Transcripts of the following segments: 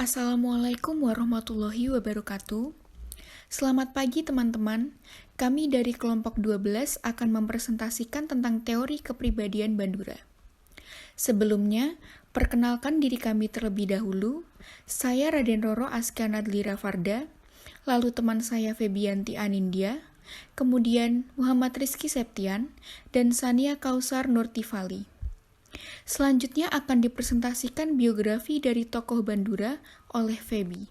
Assalamualaikum warahmatullahi wabarakatuh. Selamat pagi teman-teman. Kami dari kelompok 12 akan mempresentasikan tentang teori kepribadian Bandura. Sebelumnya, perkenalkan diri kami terlebih dahulu. Saya Raden Roro Askia Nadlira Farda, lalu teman saya Febianti Anindya, kemudian Muhammad Rizky Septian, dan Sania Kausar Nurtifali. Selanjutnya akan dipresentasikan biografi dari tokoh Bandura oleh Febi.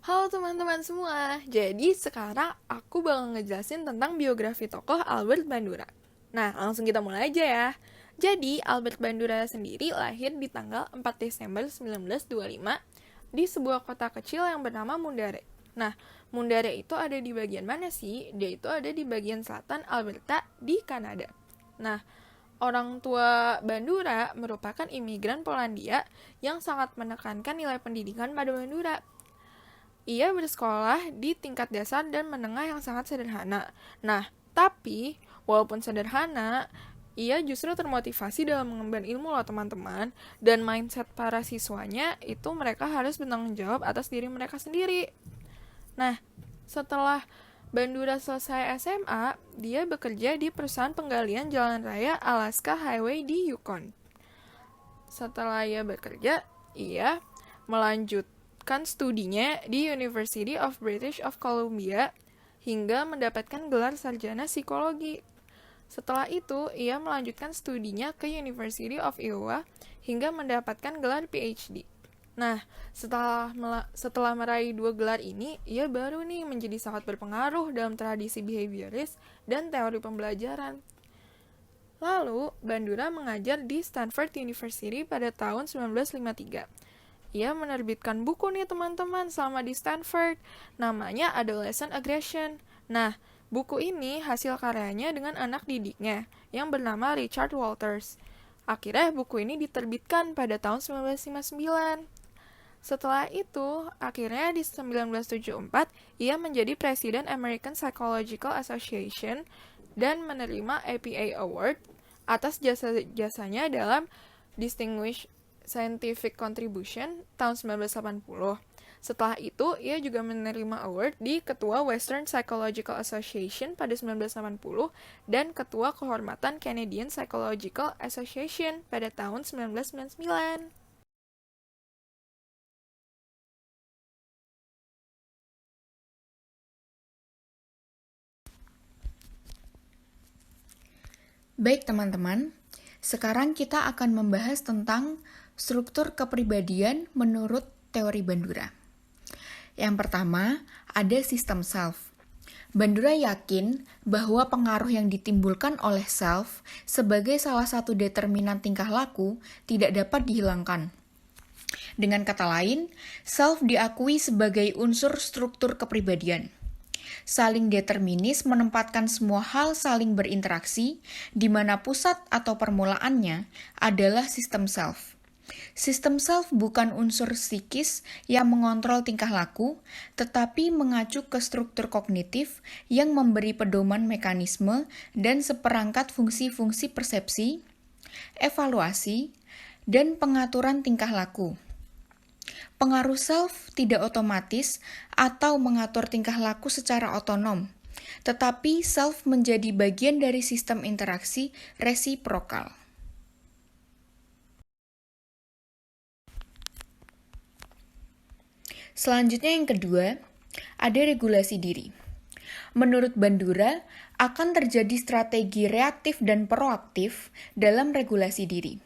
Halo teman-teman semua, jadi sekarang aku bakal ngejelasin tentang biografi tokoh Albert Bandura. Nah, langsung kita mulai aja ya. Jadi, Albert Bandura sendiri lahir di tanggal 4 Desember 1925 di sebuah kota kecil yang bernama Mundare. Nah, Mundare itu ada di bagian mana sih? Dia itu ada di bagian selatan Alberta di Kanada. Nah, orang tua Bandura merupakan imigran Polandia yang sangat menekankan nilai pendidikan pada Bandura. Ia bersekolah di tingkat dasar dan menengah yang sangat sederhana. Nah, tapi walaupun sederhana, ia justru termotivasi dalam mengemban ilmu loh teman-teman. Dan mindset para siswanya itu mereka harus bertanggung jawab atas diri mereka sendiri. Nah, setelah Bandura selesai SMA, dia bekerja di perusahaan penggalian jalan raya Alaska Highway di Yukon. Setelah ia bekerja, ia melanjutkan studinya di University of British of Columbia hingga mendapatkan gelar sarjana psikologi. Setelah itu, ia melanjutkan studinya ke University of Iowa hingga mendapatkan gelar PhD. Nah, setelah meraih 2 gelar ini, ia baru nih menjadi sangat berpengaruh dalam tradisi behavioris dan teori pembelajaran. Lalu, Bandura mengajar di Stanford University pada tahun 1953. Ia menerbitkan buku nih teman-teman selama di Stanford, namanya Adolescent Aggression. Nah, buku ini hasil karyanya dengan anak didiknya yang bernama Richard Walters. Akhirnya buku ini diterbitkan pada tahun 1959. Setelah itu, akhirnya di 1974, ia menjadi Presiden American Psychological Association dan menerima APA Award atas jasa-jasanya dalam Distinguished Scientific Contribution tahun 1980. Setelah itu, ia juga menerima award di Ketua Western Psychological Association pada 1980 dan Ketua Kehormatan Canadian Psychological Association pada tahun 1999. Baik teman-teman, sekarang kita akan membahas tentang struktur kepribadian menurut teori Bandura. Yang pertama, ada sistem self. Bandura yakin bahwa pengaruh yang ditimbulkan oleh self sebagai salah satu determinan tingkah laku tidak dapat dihilangkan. Dengan kata lain, self diakui sebagai unsur struktur kepribadian. Saling determinis menempatkan semua hal saling berinteraksi, di mana pusat atau permulaannya adalah sistem self. Sistem self bukan unsur psikis yang mengontrol tingkah laku, tetapi mengacu ke struktur kognitif yang memberi pedoman mekanisme dan seperangkat fungsi-fungsi persepsi, evaluasi, dan pengaturan tingkah laku. Pengaruh self tidak otomatis atau mengatur tingkah laku secara otonom, tetapi self menjadi bagian dari sistem interaksi resiprokal. Selanjutnya yang kedua, ada regulasi diri. Menurut Bandura, akan terjadi strategi reaktif dan proaktif dalam regulasi diri.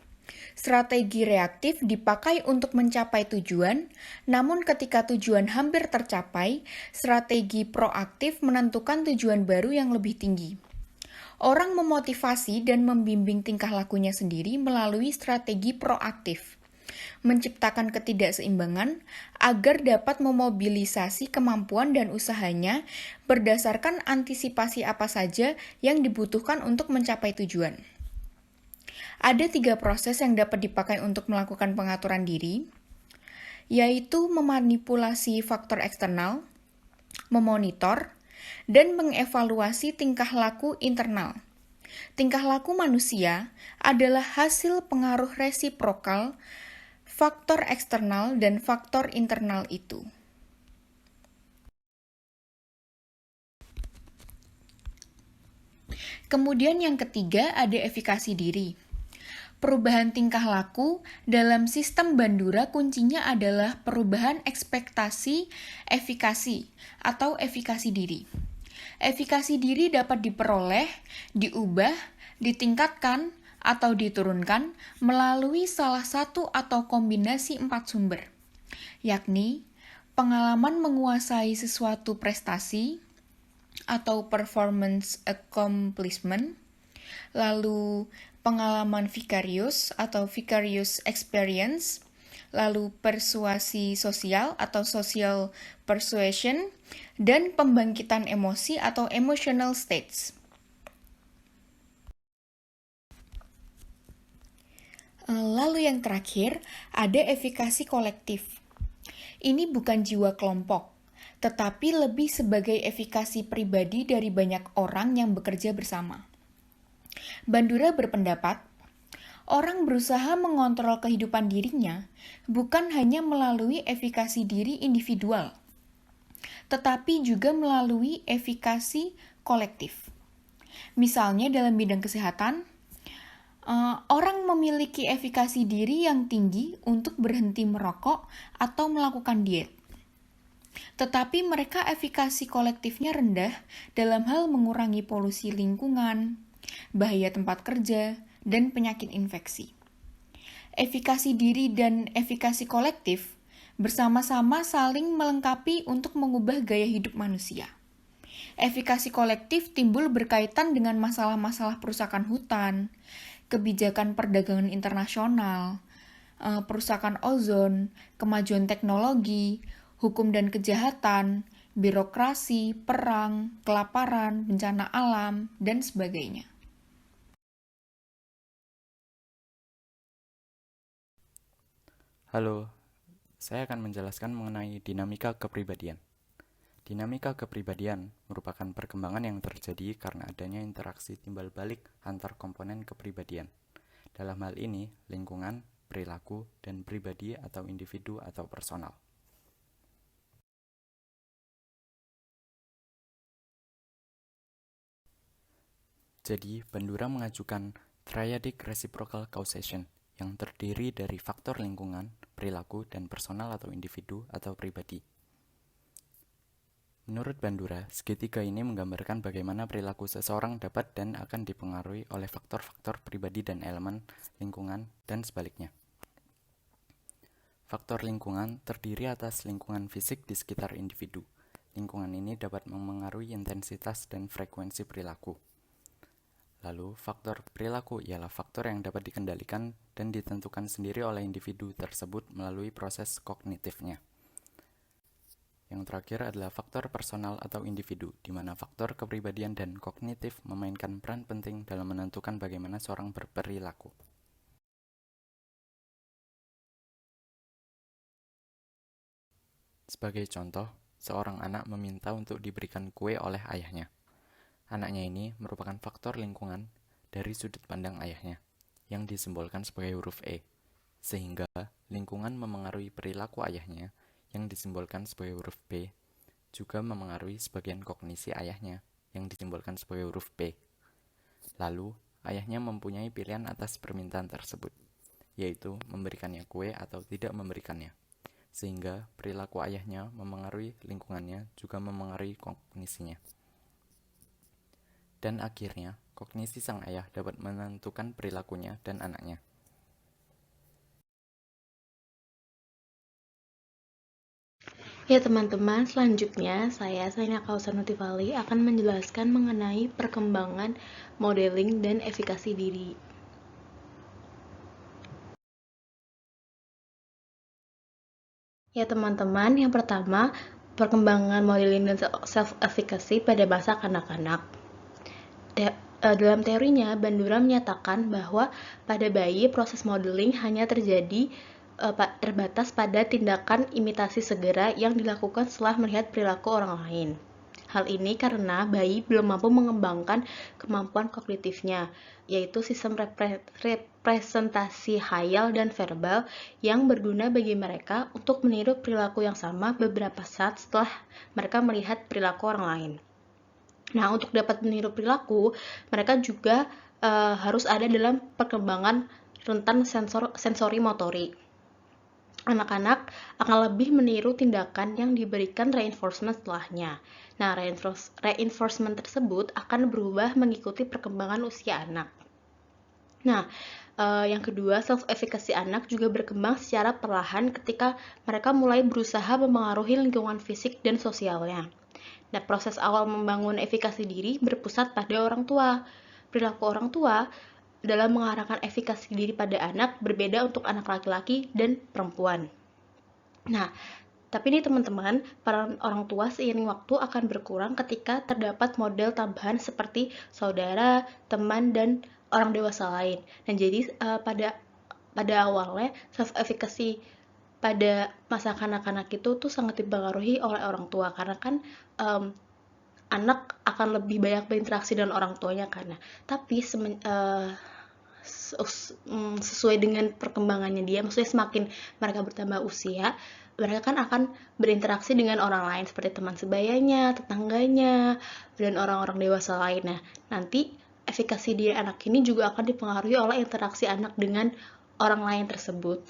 Strategi reaktif dipakai untuk mencapai tujuan, namun ketika tujuan hampir tercapai, strategi proaktif menentukan tujuan baru yang lebih tinggi. Orang memotivasi dan membimbing tingkah lakunya sendiri melalui strategi proaktif, menciptakan ketidakseimbangan agar dapat memobilisasi kemampuan dan usahanya berdasarkan antisipasi apa saja yang dibutuhkan untuk mencapai tujuan. Ada 3 proses yang dapat dipakai untuk melakukan pengaturan diri, yaitu memanipulasi faktor eksternal, memonitor, dan mengevaluasi tingkah laku internal. Tingkah laku manusia adalah hasil pengaruh resiprokal faktor eksternal dan faktor internal itu. Kemudian yang ketiga ada efikasi diri. Perubahan tingkah laku dalam sistem Bandura kuncinya adalah perubahan ekspektasi efikasi atau efikasi diri. Efikasi diri dapat diperoleh, diubah, ditingkatkan, atau diturunkan melalui salah satu atau kombinasi 4 sumber, yakni pengalaman menguasai sesuatu prestasi atau performance accomplishment, lalu pengalaman vicarious atau vicarious experience, lalu persuasi sosial atau social persuasion, dan pembangkitan emosi atau emotional states. Lalu yang terakhir, ada efikasi kolektif. Ini bukan jiwa kelompok, tetapi lebih sebagai efikasi pribadi dari banyak orang yang bekerja bersama. Bandura berpendapat, orang berusaha mengontrol kehidupan dirinya bukan hanya melalui efikasi diri individual, tetapi juga melalui efikasi kolektif. Misalnya dalam bidang kesehatan, orang memiliki efikasi diri yang tinggi untuk berhenti merokok atau melakukan diet. Tetapi mereka efikasi kolektifnya rendah dalam hal mengurangi polusi lingkungan, bahaya tempat kerja, dan penyakit infeksi. Efikasi diri dan efikasi kolektif bersama-sama saling melengkapi untuk mengubah gaya hidup manusia. Efikasi kolektif timbul berkaitan dengan masalah-masalah perusakan hutan, kebijakan perdagangan internasional, perusakan ozon, kemajuan teknologi, hukum dan kejahatan, birokrasi, perang, kelaparan, bencana alam, dan sebagainya. Halo, saya akan menjelaskan mengenai dinamika kepribadian. Dinamika kepribadian merupakan perkembangan yang terjadi karena adanya interaksi timbal balik antar komponen kepribadian. Dalam hal ini, lingkungan, perilaku, dan pribadi atau individu atau personal. Jadi, Bandura mengajukan triadic reciprocal causation yang terdiri dari faktor lingkungan, perilaku, dan personal atau individu atau pribadi. Menurut Bandura, segitiga ini menggambarkan bagaimana perilaku seseorang dapat dan akan dipengaruhi oleh faktor-faktor pribadi dan elemen lingkungan, dan sebaliknya. Faktor lingkungan terdiri atas lingkungan fisik di sekitar individu. Lingkungan ini dapat memengaruhi intensitas dan frekuensi perilaku. Lalu, faktor perilaku ialah faktor yang dapat dikendalikan dan ditentukan sendiri oleh individu tersebut melalui proses kognitifnya. Yang terakhir adalah faktor personal atau individu, di mana faktor kepribadian dan kognitif memainkan peran penting dalam menentukan bagaimana seorang berperilaku. Sebagai contoh, seorang anak meminta untuk diberikan kue oleh ayahnya. Anaknya ini merupakan faktor lingkungan dari sudut pandang ayahnya, yang disimbolkan sebagai huruf E, sehingga lingkungan memengaruhi perilaku ayahnya, yang disimbolkan sebagai huruf B, juga memengaruhi sebagian kognisi ayahnya, yang disimbolkan sebagai huruf P. Lalu, ayahnya mempunyai pilihan atas permintaan tersebut, yaitu memberikannya kue atau tidak memberikannya, sehingga perilaku ayahnya memengaruhi lingkungannya, juga memengaruhi kognisinya. Dan akhirnya, kognisi sang ayah dapat menentukan perilakunya dan anaknya. Ya teman-teman, selanjutnya saya Saina Kausanutivali akan menjelaskan mengenai perkembangan modeling dan efikasi diri. Ya teman-teman, yang pertama, perkembangan modeling dan self-efficacy pada masa kanak-kanak. Dalam teorinya, Bandura menyatakan bahwa pada bayi proses modeling hanya terbatas pada tindakan imitasi segera yang dilakukan setelah melihat perilaku orang lain. Hal ini karena bayi belum mampu mengembangkan kemampuan kognitifnya, yaitu sistem representasi hayal dan verbal yang berguna bagi mereka untuk meniru perilaku yang sama beberapa saat setelah mereka melihat perilaku orang lain. Nah, untuk dapat meniru perilaku, mereka juga harus ada dalam perkembangan rentan sensori motori. Anak-anak akan lebih meniru tindakan yang diberikan reinforcement setelahnya. Nah, reinforcement tersebut akan berubah mengikuti perkembangan usia anak. Nah, yang kedua, self-efficacy anak juga berkembang secara perlahan ketika mereka mulai berusaha memengaruhi lingkungan fisik dan sosialnya. Nah, proses awal membangun efikasi diri berpusat pada orang tua. Perilaku orang tua dalam mengarahkan efikasi diri pada anak berbeda untuk anak laki-laki dan perempuan. Nah, tapi nih teman-teman, peran orang tua seiring waktu akan berkurang ketika terdapat model tambahan seperti saudara, teman, dan orang dewasa lain. Dan jadi pada awalnya self-efficacy pada masa kanak-kanak itu tuh sangat dipengaruhi oleh orang tua karena kan anak akan lebih banyak berinteraksi dengan orang tuanya karena tapi sesuai dengan perkembangannya dia, maksudnya semakin mereka bertambah usia, mereka kan akan berinteraksi dengan orang lain seperti teman sebayanya, tetangganya, dan orang-orang dewasa lain. Nah, nanti efikasi diri anak ini juga akan dipengaruhi oleh interaksi anak dengan orang lain tersebut.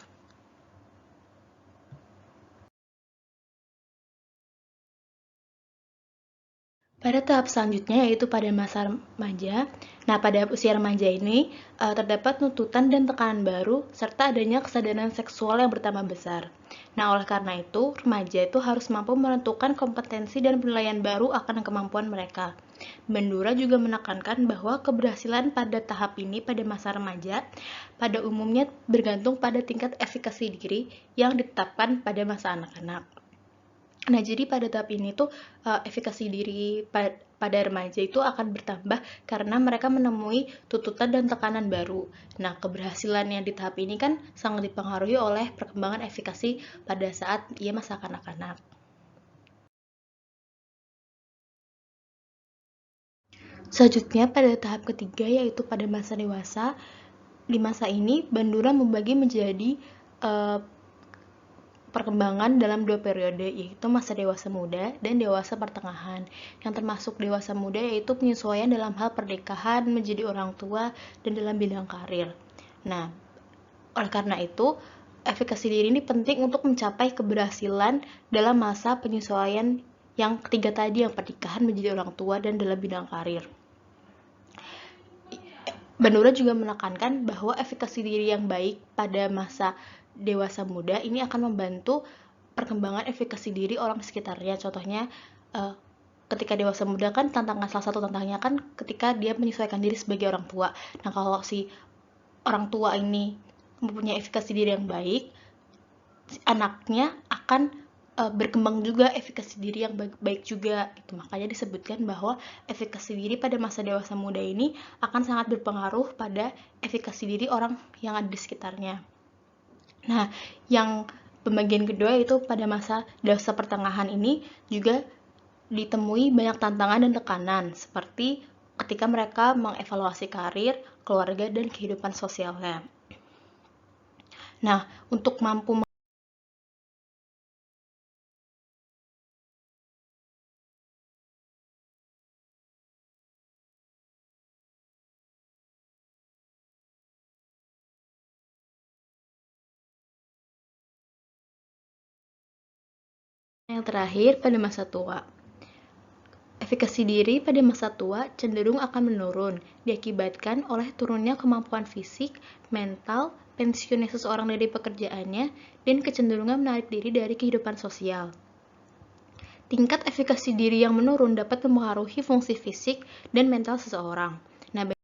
Pada tahap selanjutnya yaitu pada masa remaja. Nah, pada usia remaja ini terdapat tuntutan dan tekanan baru serta adanya kesadaran seksual yang bertambah besar. Nah, oleh karena itu, remaja itu harus mampu menentukan kompetensi dan penilaian baru akan kemampuan mereka. Bandura juga menekankan bahwa keberhasilan pada tahap ini pada masa remaja pada umumnya bergantung pada tingkat efikasi diri yang ditetapkan pada masa anak-anak. Nah, jadi pada tahap ini tuh efikasi diri pada remaja itu akan bertambah karena mereka menemui tuntutan dan tekanan baru. Nah, keberhasilan yang di tahap ini kan sangat dipengaruhi oleh perkembangan efikasi pada saat ia masa kanak-kanak. Selanjutnya pada tahap ketiga yaitu pada masa dewasa. Di masa ini Bandura membagi menjadi perkembangan dalam dua periode, yaitu masa dewasa muda dan dewasa pertengahan. Yang termasuk dewasa muda yaitu penyesuaian dalam hal pernikahan, menjadi orang tua, dan dalam bidang karir. Nah, oleh karena itu, efikasi diri ini penting untuk mencapai keberhasilan dalam masa penyesuaian yang ketiga tadi, yang pernikahan, menjadi orang tua, dan dalam bidang karir. Bandura juga menekankan bahwa efikasi diri yang baik pada masa dewasa muda ini akan membantu perkembangan efikasi diri orang sekitarnya. Contohnya, ketika dewasa muda kan salah satu tantangannya kan ketika dia menyesuaikan diri sebagai orang tua. Nah, kalau si orang tua ini mempunyai efikasi diri yang baik, anaknya akan berkembang juga efikasi diri yang baik juga. Itu makanya disebutkan bahwa efikasi diri pada masa dewasa muda ini akan sangat berpengaruh pada efikasi diri orang yang ada di sekitarnya. Nah, yang pembagian kedua itu pada masa dewasa pertengahan ini juga ditemui banyak tantangan dan tekanan seperti ketika mereka mengevaluasi karir, keluarga, dan kehidupan sosialnya. Nah, untuk mampu yang terakhir pada masa tua. Efikasi diri pada masa tua cenderung akan menurun, diakibatkan oleh turunnya kemampuan fisik, mental, pensiunnya seseorang dari pekerjaannya, dan kecenderungan menarik diri dari kehidupan sosial. Tingkat efikasi diri yang menurun dapat mempengaruhi fungsi fisik dan mental seseorang. Nah,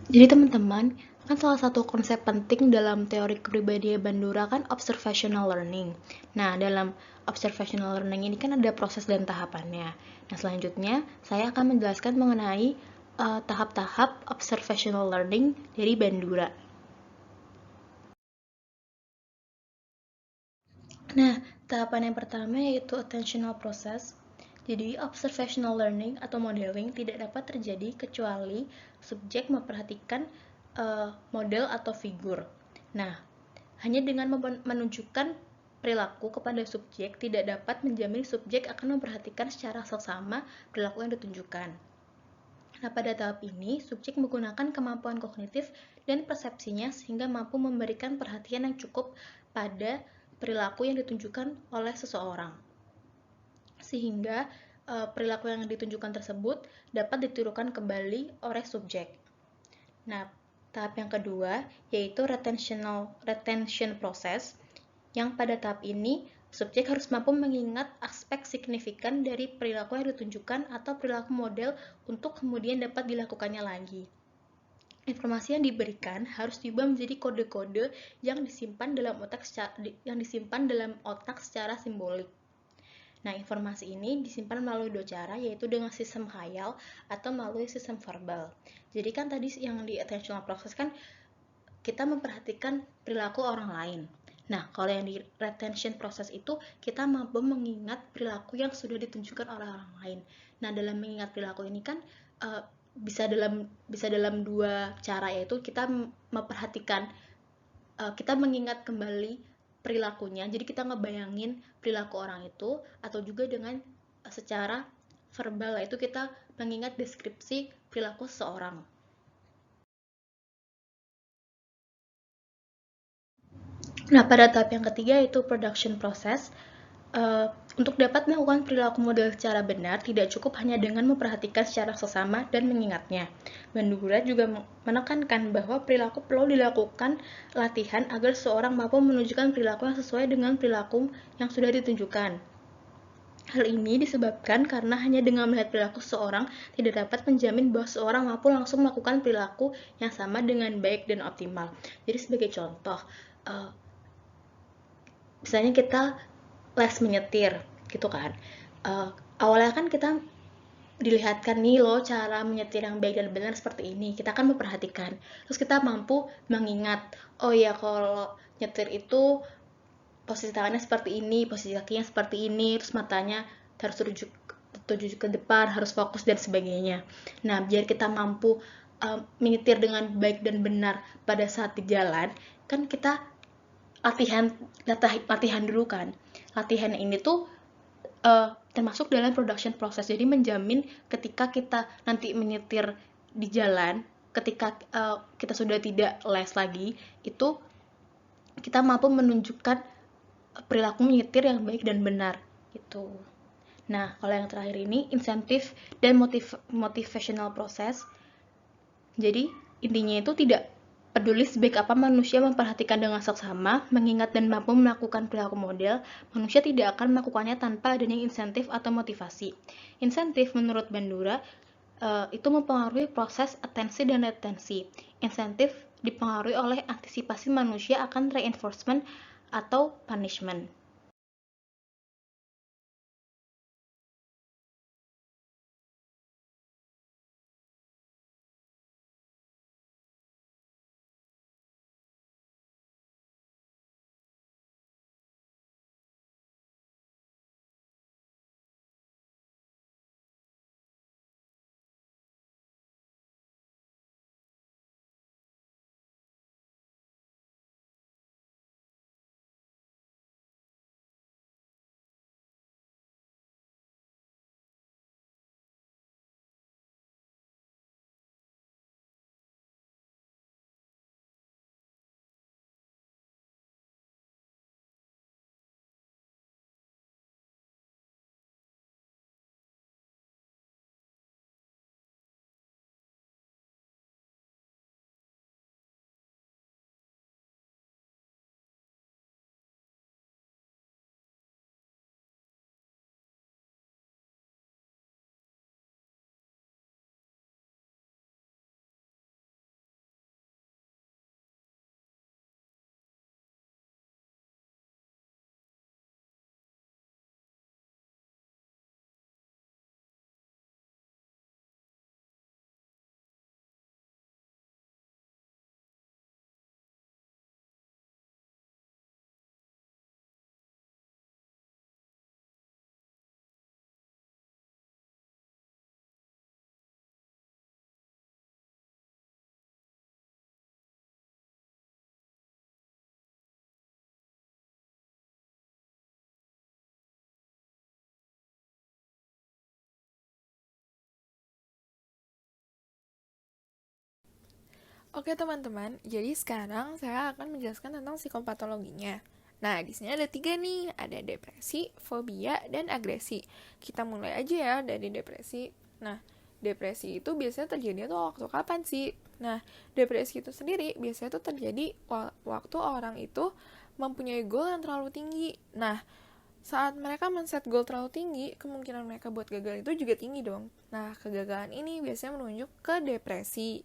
Jadi teman-teman, kan salah satu konsep penting dalam teori kepribadian Bandura kan observational learning. Nah, dalam observational learning ini kan ada proses dan tahapannya. Nah, selanjutnya saya akan menjelaskan mengenai tahap-tahap observational learning dari Bandura. Nah, tahapan yang pertama yaitu attentional process. Jadi, observational learning atau modeling tidak dapat terjadi kecuali subjek memperhatikan model atau figur. Nah, hanya dengan menunjukkan perilaku kepada subjek tidak dapat menjamin subjek akan memperhatikan secara seksama perilaku yang ditunjukkan. Nah, pada tahap ini, subjek menggunakan kemampuan kognitif dan persepsinya sehingga mampu memberikan perhatian yang cukup pada perilaku yang ditunjukkan oleh seseorang. Sehingga perilaku yang ditunjukkan tersebut dapat ditirukan kembali oleh subjek. Nah, tahap yang kedua yaitu retention process, yang pada tahap ini subjek harus mampu mengingat aspek signifikan dari perilaku yang ditunjukkan atau perilaku model untuk kemudian dapat dilakukannya lagi. Informasi yang diberikan harus diubah menjadi kode-kode yang disimpan dalam otak secara simbolik. Nah, informasi ini disimpan melalui dua cara, yaitu dengan sistem khayal atau melalui sistem verbal. Jadi kan tadi yang di attentional process kan kita memperhatikan perilaku orang lain. Nah, kalau yang di retention process itu kita mampu mengingat perilaku yang sudah ditunjukkan oleh orang lain. Nah, dalam mengingat perilaku ini kan bisa dalam dua cara, yaitu kita memperhatikan kita mengingat kembali perilakunya, jadi kita ngebayangin perilaku orang itu, atau juga dengan secara verbal, yaitu kita mengingat deskripsi perilaku seseorang. Nah, pada tahap yang ketiga yaitu production process. Untuk dapat melakukan perilaku model secara benar, tidak cukup hanya dengan memperhatikan secara seksama dan mengingatnya. Bandura juga menekankan bahwa perilaku perlu dilakukan latihan agar seorang mampu menunjukkan perilaku yang sesuai dengan perilaku yang sudah ditunjukkan. Hal ini disebabkan karena hanya dengan melihat perilaku seseorang tidak dapat menjamin bahwa seorang mampu langsung melakukan perilaku yang sama dengan baik dan optimal. Jadi sebagai contoh, misalnya kita les menyetir gitu kan, awalnya kan kita dilihatkan nih loh cara menyetir yang baik dan benar seperti ini, kita akan memperhatikan, terus kita mampu mengingat, oh ya kalau nyetir itu posisi tangannya seperti ini, posisi kakinya seperti ini, terus matanya harus tuju ke depan, harus fokus dan sebagainya. Nah, biar kita mampu menyetir dengan baik dan benar pada saat di jalan, kan kita latihan dulu kan. Latihan ini tuh termasuk dalam production process. Jadi menjamin ketika kita nanti menyetir di jalan, ketika kita sudah tidak les lagi, itu kita mampu menunjukkan perilaku menyetir yang baik dan benar gitu. Nah, kalau yang terakhir ini insentif dan motivational process. Jadi intinya itu tidak peduli sebaik apa manusia memperhatikan dengan seksama, mengingat dan mampu melakukan perilaku model, manusia tidak akan melakukannya tanpa adanya insentif atau motivasi. Insentif menurut Bandura itu mempengaruhi proses atensi dan retensi. Insentif dipengaruhi oleh antisipasi manusia akan reinforcement atau punishment. Oke teman-teman, jadi sekarang saya akan menjelaskan tentang psikopatologinya. Nah, di sini ada 3 nih, ada depresi, fobia, dan agresi. Kita mulai aja ya dari depresi. Nah, depresi itu biasanya terjadi tuh waktu kapan sih? Nah, depresi itu sendiri biasanya tuh terjadi waktu orang itu mempunyai goal yang terlalu tinggi. Nah, saat mereka men-set goal terlalu tinggi, kemungkinan mereka buat gagal itu juga tinggi dong. Nah, kegagalan ini biasanya menunjuk ke depresi.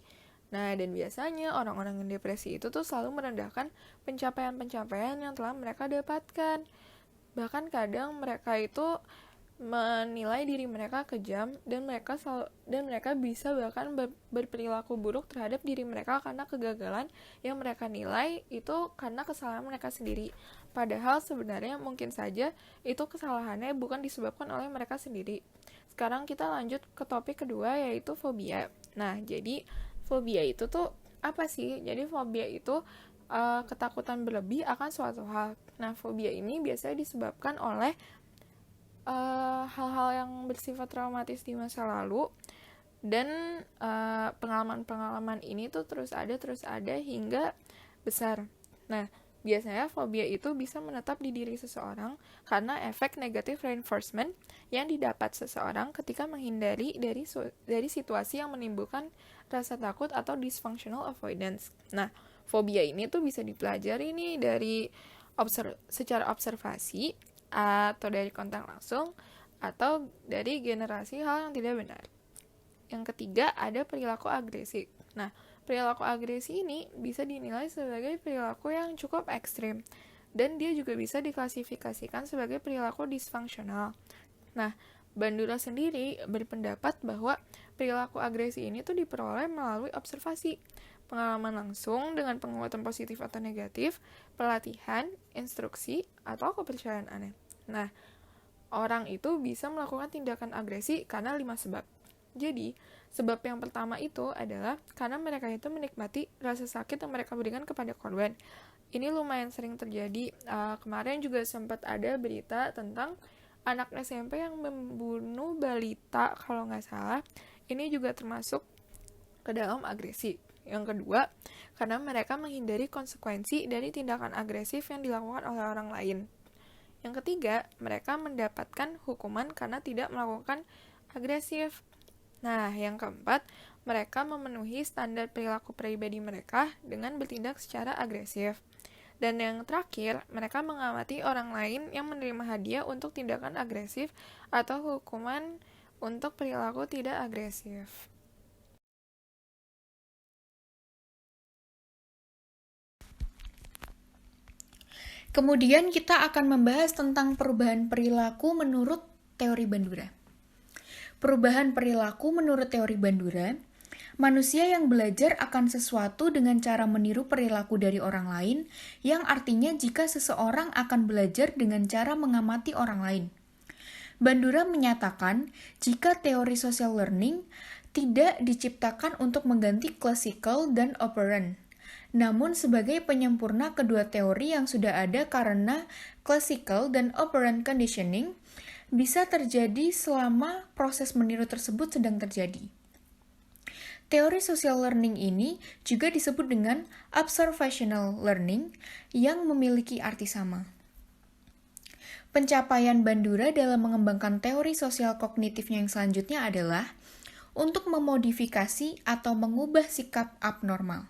Nah, dan biasanya orang-orang yang depresi itu tuh selalu merendahkan pencapaian-pencapaian yang telah mereka dapatkan. Bahkan kadang mereka itu menilai diri mereka kejam dan mereka bisa bahkan berperilaku buruk terhadap diri mereka karena kegagalan yang mereka nilai itu karena kesalahan mereka sendiri. Padahal sebenarnya mungkin saja itu kesalahannya bukan disebabkan oleh mereka sendiri. Sekarang kita lanjut ke topik kedua, yaitu fobia. Nah, jadi fobia itu tuh apa sih? Jadi fobia itu ketakutan berlebih akan suatu hal. Nah, fobia ini biasanya disebabkan oleh hal-hal yang bersifat traumatis di masa lalu, dan pengalaman-pengalaman ini tuh terus ada hingga besar. Nah, biasanya fobia itu bisa menetap di diri seseorang karena efek negatif reinforcement yang didapat seseorang ketika menghindari dari situasi yang menimbulkan rasa takut atau dysfunctional avoidance. Nah, fobia ini tuh bisa dipelajari nih dari secara observasi atau dari kontak langsung atau dari generasi hal yang tidak benar. Yang ketiga, ada perilaku agresi. Nah, perilaku agresi ini bisa dinilai sebagai perilaku yang cukup ekstrim, dan dia juga bisa diklasifikasikan sebagai perilaku disfungsional. Nah, Bandura sendiri berpendapat bahwa perilaku agresi ini tuh diperoleh melalui observasi, pengalaman langsung dengan penguatan positif atau negatif, pelatihan, instruksi, atau kepercayaan aneh. Nah, orang itu bisa melakukan tindakan agresi karena 5 sebab. Jadi, sebab yang pertama itu adalah karena mereka itu menikmati rasa sakit yang mereka berikan kepada korban. Ini lumayan sering terjadi. Kemarin juga sempat ada berita tentang anak SMP yang membunuh balita, kalau nggak salah. Ini juga termasuk ke dalam agresi. Yang kedua, karena mereka menghindari konsekuensi dari tindakan agresif yang dilakukan oleh orang lain. Yang ketiga, mereka mendapatkan hukuman karena tidak melakukan agresif. Nah, yang keempat, mereka memenuhi standar perilaku pribadi mereka dengan bertindak secara agresif. Dan yang terakhir, mereka mengamati orang lain yang menerima hadiah untuk tindakan agresif atau hukuman untuk perilaku tidak agresif. Kemudian kita akan membahas tentang perubahan perilaku menurut teori Bandura. Perubahan perilaku menurut teori Bandura, manusia yang belajar akan sesuatu dengan cara meniru perilaku dari orang lain, yang artinya jika seseorang akan belajar dengan cara mengamati orang lain. Bandura menyatakan jika teori social learning tidak diciptakan untuk mengganti classical dan operant, namun sebagai penyempurna kedua teori yang sudah ada karena classical dan operant conditioning bisa terjadi selama proses meniru tersebut sedang terjadi. Teori social learning ini juga disebut dengan observational learning yang memiliki arti sama. Pencapaian Bandura dalam mengembangkan teori sosial kognitifnya yang selanjutnya adalah untuk memodifikasi atau mengubah sikap abnormal.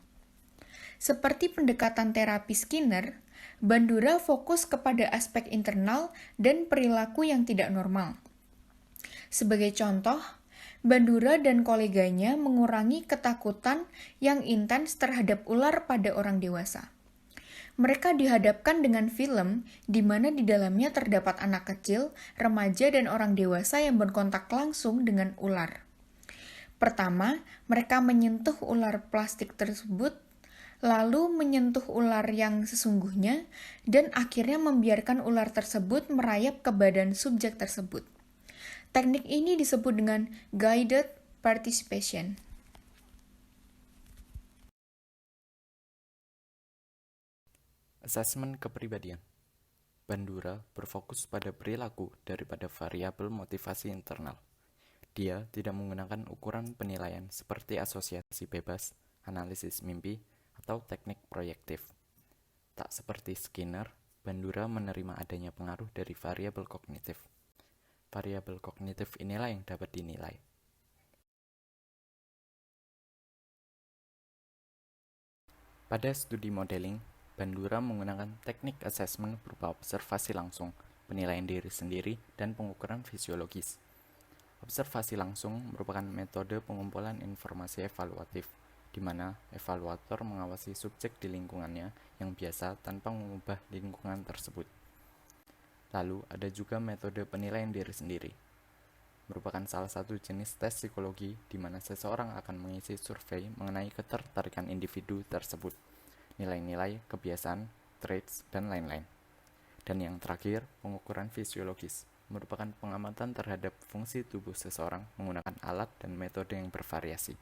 Seperti pendekatan terapi Skinner, Bandura fokus kepada aspek internal dan perilaku yang tidak normal. Sebagai contoh, Bandura dan koleganya mengurangi ketakutan yang intens terhadap ular pada orang dewasa. Mereka dihadapkan dengan film di mana di dalamnya terdapat anak kecil, remaja, dan orang dewasa yang berkontak langsung dengan ular. Pertama, mereka menyentuh ular plastik tersebut, lalu menyentuh ular yang sesungguhnya, dan akhirnya membiarkan ular tersebut merayap ke badan subjek tersebut. Teknik ini disebut dengan guided participation. Asesmen kepribadian. Bandura berfokus pada perilaku daripada variabel motivasi internal. Dia tidak menggunakan ukuran penilaian seperti asosiasi bebas analisis mimpi, atau teknik proyektif. Tak seperti Skinner, Bandura menerima adanya pengaruh dari variabel kognitif. Variabel kognitif inilah yang dapat dinilai. Pada studi modeling, Bandura menggunakan teknik assessment berupa observasi langsung, penilaian diri sendiri, dan pengukuran fisiologis. Observasi langsung merupakan metode pengumpulan informasi evaluatif, di mana evaluator mengawasi subjek di lingkungannya yang biasa tanpa mengubah lingkungan tersebut. Lalu ada juga metode penilaian diri sendiri, merupakan salah satu jenis tes psikologi di mana seseorang akan mengisi survei mengenai ketertarikan individu tersebut, nilai-nilai, kebiasaan, traits, dan lain-lain. Dan yang terakhir, pengukuran fisiologis, merupakan pengamatan terhadap fungsi tubuh seseorang menggunakan alat dan metode yang bervariasi.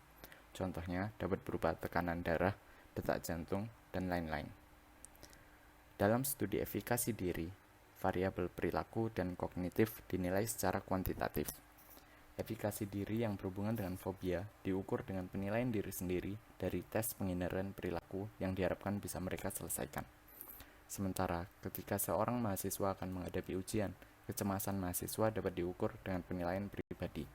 Contohnya dapat berupa tekanan darah, detak jantung, dan lain-lain. Dalam studi efikasi diri, variabel perilaku dan kognitif dinilai secara kuantitatif. Efikasi diri yang berhubungan dengan fobia diukur dengan penilaian diri sendiri dari tes penghindaran perilaku yang diharapkan bisa mereka selesaikan. Sementara ketika seorang mahasiswa akan menghadapi ujian, kecemasan mahasiswa dapat diukur dengan penilaian pribadi.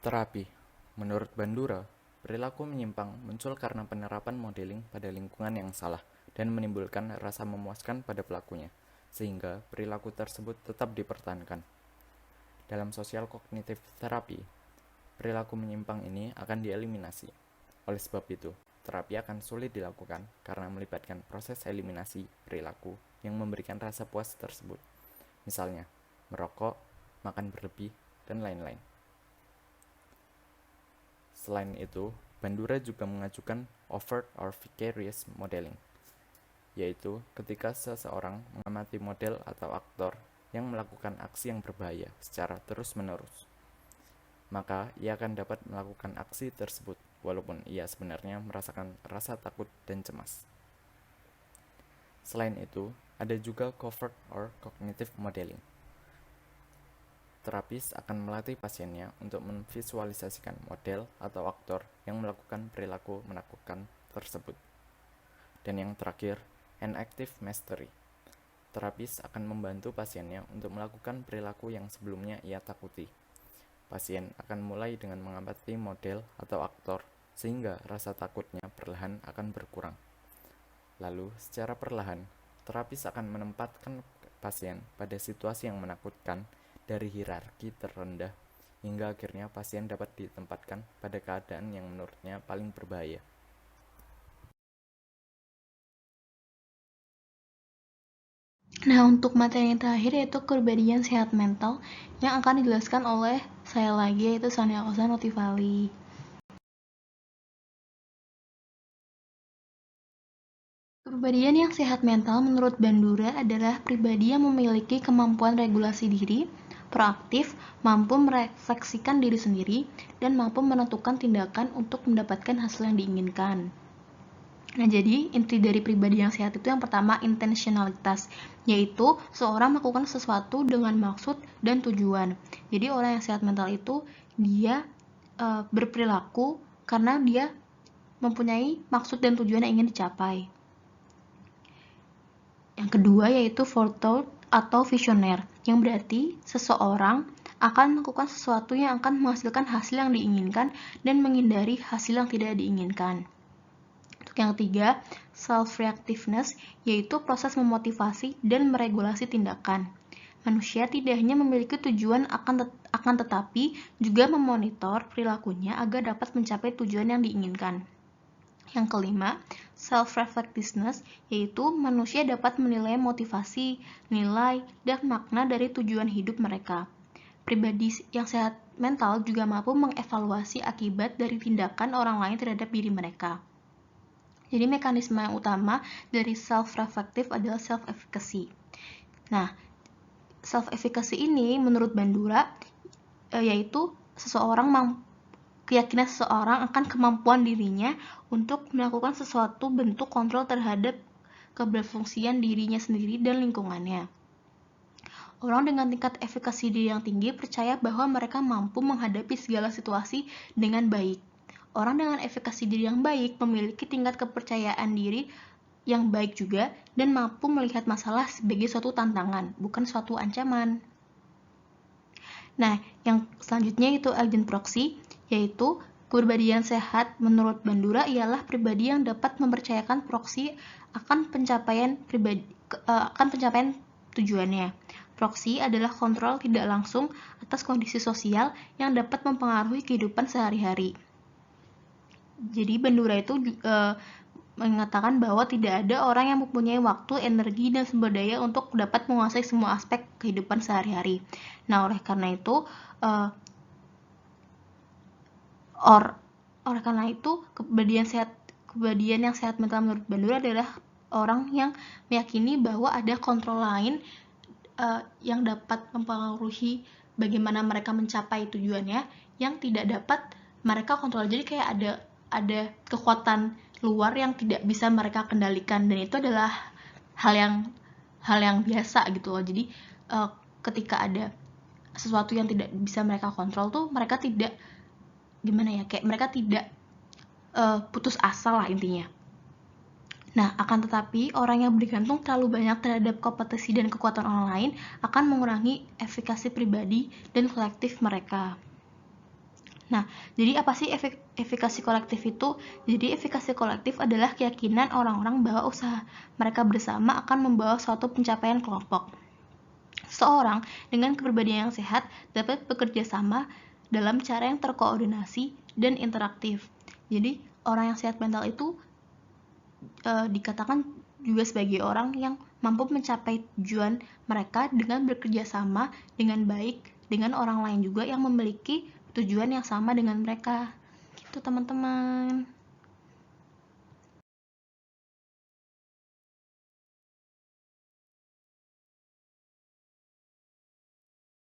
Terapi. Menurut Bandura, perilaku menyimpang muncul karena penerapan modeling pada lingkungan yang salah dan menimbulkan rasa memuaskan pada pelakunya, sehingga perilaku tersebut tetap dipertahankan. Dalam sosial kognitif terapi, perilaku menyimpang ini akan dieliminasi. Oleh sebab itu, terapi akan sulit dilakukan karena melibatkan proses eliminasi perilaku yang memberikan rasa puas tersebut. Misalnya, merokok, makan berlebih, dan lain-lain. Selain itu, Bandura juga mengajukan overt or vicarious modeling, yaitu ketika seseorang mengamati model atau aktor yang melakukan aksi yang berbahaya secara terus-menerus. Maka ia akan dapat melakukan aksi tersebut walaupun ia sebenarnya merasakan rasa takut dan cemas. Selain itu, ada juga covert or cognitive modeling. Terapis akan melatih pasiennya untuk memvisualisasikan model atau aktor yang melakukan perilaku menakutkan tersebut. Dan yang terakhir, enactive mastery. Terapis akan membantu pasiennya untuk melakukan perilaku yang sebelumnya ia takuti. Pasien akan mulai dengan mengamati model atau aktor, sehingga rasa takutnya perlahan akan berkurang. Lalu, secara perlahan, terapis akan menempatkan pasien pada situasi yang menakutkan dari hierarki terendah, hingga akhirnya pasien dapat ditempatkan pada keadaan yang menurutnya paling berbahaya. Nah, untuk materi yang terakhir yaitu kepribadian sehat mental yang akan dijelaskan oleh saya lagi, yaitu Sania Kosa Notifali. Kepribadian yang sehat mental menurut Bandura adalah pribadi yang memiliki kemampuan regulasi diri, proaktif, mampu merefleksikan diri sendiri, dan mampu menentukan tindakan untuk mendapatkan hasil yang diinginkan. Nah, jadi inti dari pribadi yang sehat itu yang pertama intentionalitas, yaitu seorang melakukan sesuatu dengan maksud dan tujuan. Jadi orang yang sehat mental itu dia berperilaku karena dia mempunyai maksud dan tujuan yang ingin dicapai. Yang kedua yaitu forethought atau visioner, yang berarti seseorang akan melakukan sesuatu yang akan menghasilkan hasil yang diinginkan dan menghindari hasil yang tidak diinginkan. Untuk yang ketiga, self-reactiveness, yaitu proses memotivasi dan meregulasi tindakan. Manusia tidak hanya memiliki tujuan akan tetapi juga memonitor perilakunya agar dapat mencapai tujuan yang diinginkan. Yang kelima, self-reflectiveness, yaitu manusia dapat menilai motivasi, nilai, dan makna dari tujuan hidup mereka. Pribadi yang sehat mental juga mampu mengevaluasi akibat dari tindakan orang lain terhadap diri mereka. Jadi mekanisme yang utama dari self-reflective adalah self-efficacy. Nah, self-efficacy ini menurut Bandura yaitu keyakinan seseorang akan kemampuan dirinya untuk melakukan sesuatu bentuk kontrol terhadap keberfungsian dirinya sendiri dan lingkungannya. Orang dengan tingkat efikasi diri yang tinggi percaya bahwa mereka mampu menghadapi segala situasi dengan baik. Orang dengan efikasi diri yang baik memiliki tingkat kepercayaan diri yang baik juga dan mampu melihat masalah sebagai suatu tantangan, bukan suatu ancaman. Nah, yang selanjutnya itu agent proxy, yaitu kepribadian sehat menurut Bandura ialah pribadi yang dapat mempercayakan proxy akan pencapaian tujuannya. Proxy adalah kontrol tidak langsung atas kondisi sosial yang dapat mempengaruhi kehidupan sehari-hari. Jadi Bandura itu mengatakan bahwa tidak ada orang yang mempunyai waktu, energi, dan sumber daya untuk dapat menguasai semua aspek kehidupan sehari-hari. Nah, oleh karena itu, kepribadian yang sehat mental menurut Bandura adalah orang yang meyakini bahwa ada kontrol lain yang dapat mempengaruhi bagaimana mereka mencapai tujuannya yang tidak dapat mereka kontrol. Jadi kayak ada kekuatan luar yang tidak bisa mereka kendalikan, dan itu adalah hal yang biasa gitu loh. Jadi ketika ada sesuatu yang tidak bisa mereka kontrol tuh mereka tidak mereka tidak putus asa lah intinya. Nah, akan tetapi orang yang bergantung terlalu banyak terhadap kompetensi dan kekuatan orang lain akan mengurangi efikasi pribadi dan kolektif mereka. Nah, jadi apa sih efikasi kolektif itu? Jadi efikasi kolektif adalah keyakinan orang-orang bahwa usaha mereka bersama akan membawa suatu pencapaian kelompok. Seorang dengan kepribadian yang sehat dapat bekerja sama dalam cara yang terkoordinasi dan interaktif. Jadi orang yang sehat mental itu dikatakan juga sebagai orang yang mampu mencapai tujuan mereka dengan bekerja sama dengan baik dengan orang lain juga yang memiliki tujuan yang sama dengan mereka. Gitu teman-teman.